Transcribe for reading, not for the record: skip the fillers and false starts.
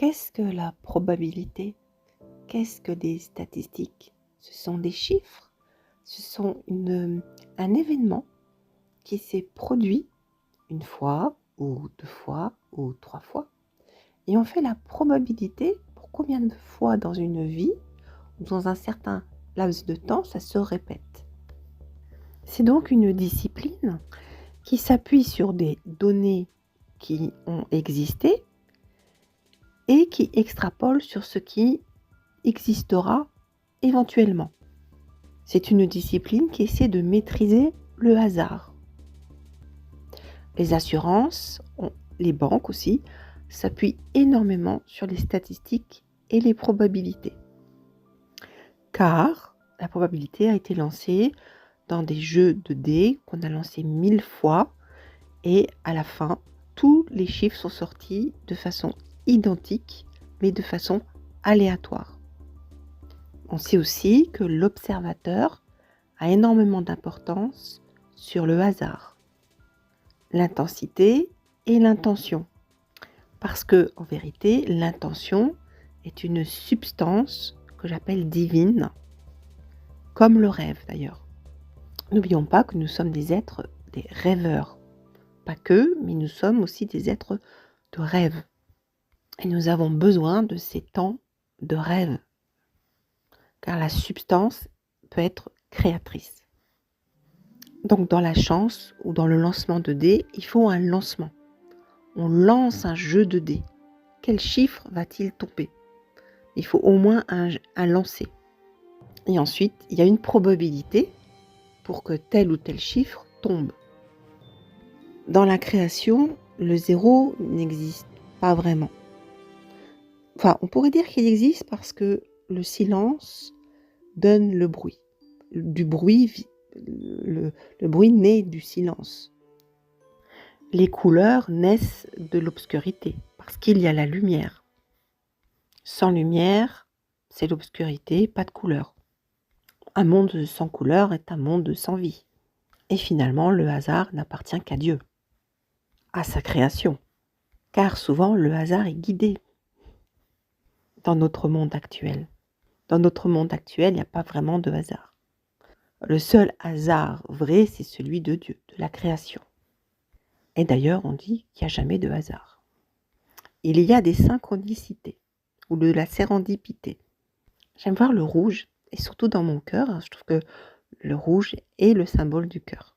Qu'est-ce que la probabilité? Qu'est-ce que des statistiques? Ce sont des chiffres, ce sont un événement qui s'est produit une fois, ou deux fois, ou trois fois. Et on fait la probabilité pour combien de fois dans une vie, ou dans un certain laps de temps, ça se répète. C'est donc une discipline qui s'appuie sur des données qui ont existé et qui extrapole sur ce qui existera éventuellement. C'est une discipline qui essaie de maîtriser le hasard. Les assurances, les banques aussi, s'appuient énormément sur les statistiques et les probabilités. Car la probabilité a été lancée dans des jeux de dés qu'on a lancés 1000 fois et à la fin, tous les chiffres sont sortis de façon identique mais de façon aléatoire. On sait aussi que l'observateur a énormément d'importance sur le hasard, l'intensité et l'intention. Parce que, en vérité, l'intention est une substance que j'appelle divine, comme le rêve d'ailleurs. N'oublions pas que nous sommes des êtres, des rêveurs. Pas que, mais nous sommes aussi des êtres de rêve. Et nous avons besoin de ces temps de rêve. Car la substance peut être créatrice. Donc dans la chance ou dans le lancement de dés, il faut un lancement. On lance un jeu de dés. Quel chiffre va-t-il tomber? Il faut au moins un lancer. Et ensuite, il y a une probabilité pour que tel ou tel chiffre tombe. Dans la création, le zéro n'existe pas vraiment. Enfin, on pourrait dire qu'il existe parce que le silence donne le bruit. Du bruit, le bruit naît du silence. Les couleurs naissent de l'obscurité parce qu'il y a la lumière. Sans lumière, c'est l'obscurité, pas de couleur. Un monde sans couleur est un monde sans vie. Et finalement, le hasard n'appartient qu'à Dieu, à sa création. Car souvent, le hasard est guidé dans notre monde actuel. Dans notre monde actuel, il n'y a pas vraiment de hasard. Le seul hasard vrai, c'est celui de Dieu, de la création. Et d'ailleurs, on dit qu'il n'y a jamais de hasard. Il y a des synchronicités, ou de la sérendipité. J'aime voir le rouge, et surtout dans mon cœur, je trouve que le rouge est le symbole du cœur.